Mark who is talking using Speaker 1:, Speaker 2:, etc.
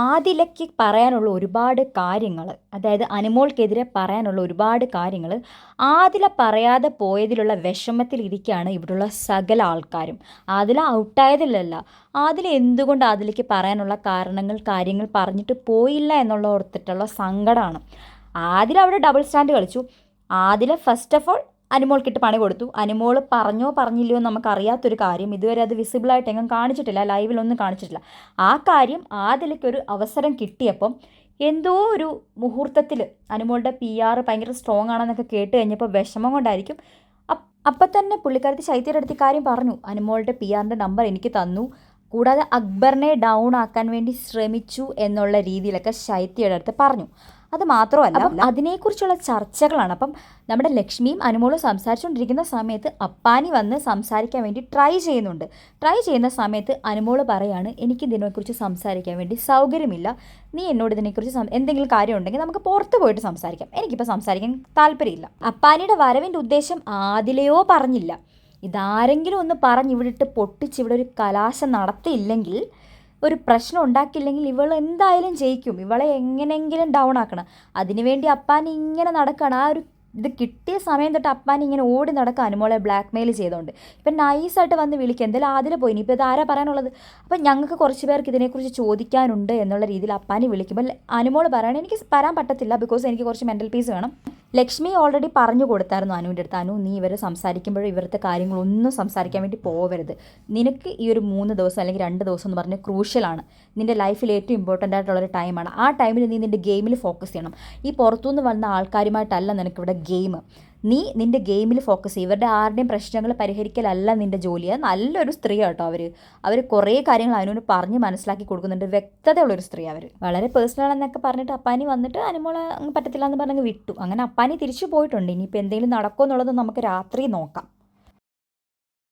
Speaker 1: ആദിലയ്ക്ക് പറയാനുള്ള ഒരുപാട് കാര്യങ്ങൾ, അതായത് അനുമോൾക്കെതിരെ പറയാനുള്ള ഒരുപാട് കാര്യങ്ങൾ ആദില പറയാതെ പോയതിലുള്ള വിഷമത്തിലിരിക്കുകയാണ് ഇവിടെയുള്ള സകല ആൾക്കാരും. ആദില ഔട്ടായതിലല്ല, ആദില എന്തുകൊണ്ട് ആദിലയ്ക്ക് പറയാനുള്ള കാര്യങ്ങൾ പറഞ്ഞിട്ട് പോയില്ല എന്നുള്ള ഓർത്തിട്ടുള്ള സങ്കടമാണ്. ആദില അവിടെ ഡബിൾ സ്റ്റാൻഡ് കളിച്ചു. ആദില ഫസ്റ്റ് ഓഫ് ഓൾ അനുമോൾക്കിട്ട് പണി കൊടുത്തു. അനുമോൾ പറഞ്ഞോ പറഞ്ഞില്ലയോ എന്ന് നമുക്കറിയാത്തൊരു കാര്യം, ഇതുവരെ അത് വിസിബിളായിട്ട് എങ്ങും കാണിച്ചിട്ടില്ല, ലൈവിലൊന്നും കാണിച്ചിട്ടില്ല. ആ കാര്യം ആദിലയ്ക്കൊരു അവസരം കിട്ടിയപ്പം എന്തോ ഒരു മുഹൂർത്തത്തിൽ അനുമോളുടെ PR ഭയങ്കര സ്ട്രോങ് ആണെന്നൊക്കെ കേട്ട് കഴിഞ്ഞപ്പോൾ വിഷമം കൊണ്ടായിരിക്കും അപ്പം തന്നെ പുള്ളിക്കാരത്തി ശൈത്യയുടെ അടുത്ത് കാര്യം പറഞ്ഞു. അനുമോളുടെ PR-ൻ്റെ നമ്പർ എനിക്ക് തന്നു, കൂടാതെ അക്ബറിനെ ഡൗൺ ആക്കാൻ വേണ്ടി ശ്രമിച്ചു എന്നുള്ള രീതിയിലൊക്കെ ശൈത്യയുടെ അടുത്ത് പറഞ്ഞു. അത് മാത്രമല്ല, അതിനെക്കുറിച്ചുള്ള ചർച്ചകളാണ്. അപ്പം നമ്മുടെ ലക്ഷ്മിയും അനുമോളും സംസാരിച്ചുകൊണ്ടിരിക്കുന്ന സമയത്ത് അപ്പാനി വന്ന് സംസാരിക്കാൻ വേണ്ടി ട്രൈ ചെയ്യുന്ന സമയത്ത് അനുമോള് പറയാണ്, എനിക്ക് ഇതിനെക്കുറിച്ച് സംസാരിക്കാൻ വേണ്ടി സൗകര്യമില്ല, നീ എന്നോട് ഇതിനെക്കുറിച്ച് എന്തെങ്കിലും കാര്യം ഉണ്ടെങ്കിൽ നമുക്ക് പുറത്ത് പോയിട്ട് സംസാരിക്കാം, എനിക്കിപ്പോൾ സംസാരിക്കാൻ താല്പര്യമില്ല. അപ്പാനിയുടെ വരവിൻ്റെ ഉദ്ദേശം ആദിലയോ പറഞ്ഞില്ല. ഇതാരെങ്കിലും ഒന്ന് പറഞ്ഞ് ഇവിടിട്ട് പൊട്ടിച്ച് ഇവിടെ ഒരു കലാശം നടത്തിയില്ലെങ്കിൽ, ഒരു പ്രശ്നം ഉണ്ടാക്കിയില്ലെങ്കിൽ ഇവൾ എന്തായാലും ജയിക്കും. ഇവളെ എങ്ങനെയെങ്കിലും ഡൗൺ ആക്കണം. അതിനുവേണ്ടി അപ്പാനി ഇങ്ങനെ നടക്കുകയാണ്. ആ ഒരു ഇത് കിട്ടിയ സമയം തൊട്ട് അപ്പാനി ഇങ്ങനെ ഓടി നടക്കുക, അനുമോളെ ബ്ലാക്ക് മെയിൽ ചെയ്തുകൊണ്ട്. ഇപ്പം നൈസായിട്ട് വന്ന് വിളിക്കുക, എന്തായാലും ആദില പോയി, ഇനിയിപ്പോൾ ഇത് ആരാ പറയാനുള്ളത്. അപ്പം ഞങ്ങൾക്ക് കുറച്ച് പേർക്ക് ഇതിനെക്കുറിച്ച് ചോദിക്കാനുണ്ട് എന്നുള്ള രീതിയിൽ അപ്പാനി വിളിക്കുമ്പോൾ അനുമോൾ പറയണം, എനിക്ക് വരാൻ പറ്റത്തില്ല, ബിക്കോസ് എനിക്ക് കുറച്ച് മെൻ്റൽ പീസ് വേണം. ലക്ഷ്മി ഓൾറെഡി പറഞ്ഞു കൊടുത്തായിരുന്നു അനുവിൻ്റെ അടുത്ത്, അനു നീ ഇവരെ സംസാരിക്കുമ്പോഴും ഇവരുടെ കാര്യങ്ങളൊന്നും സംസാരിക്കാൻ വേണ്ടി പോവരുത്. നിനക്ക് ഈ ഒരു 3 ദിവസം അല്ലെങ്കിൽ 2 ദിവസം എന്ന് പറഞ്ഞാൽ ക്രൂഷ്യലാണ്, നിൻ്റെ ലൈഫിൽ ഏറ്റവും ഇമ്പോർട്ടൻ്റ് ആയിട്ടുള്ളൊരു ടൈമാണ്. ആ ടൈമിൽ നീ നിൻ്റെ ഗെയിമിൽ ഫോക്കസ് ചെയ്യണം. ഈ പുറത്തുനിന്ന് വന്ന ആൾക്കാരുമായിട്ടല്ല നിനക്കിവിടെ ഗെയിം. നീ നിൻ്റെ ഗെയിമിൽ ഫോക്കസ് ചെയ്യും. ഇവരുടെ ആരുടെയും പ്രശ്നങ്ങൾ പരിഹരിക്കലല്ല നിൻ്റെ ജോലി. അത് നല്ലൊരു സ്ത്രീ കേട്ടോ. അവർ കുറേ കാര്യങ്ങൾ അനുവിന് പറഞ്ഞ് മനസ്സിലാക്കി കൊടുക്കുന്നുണ്ട്. വ്യക്തതയുള്ളൊരു സ്ത്രീ. അവർ വളരെ പേഴ്സണൽ എന്നൊക്കെ പറഞ്ഞിട്ട് അപ്പാനി വന്നിട്ട് അനുമോളെ പറ്റത്തില്ല എന്ന് പറഞ്ഞ് വിട്ടു. അങ്ങനെ അപ്പാനി തിരിച്ചു പോയിട്ടുണ്ട്. ഇനിയിപ്പോൾ എന്തെങ്കിലും നടക്കുമോ എന്നുള്ളത് നമുക്ക് രാത്രി നോക്കാം.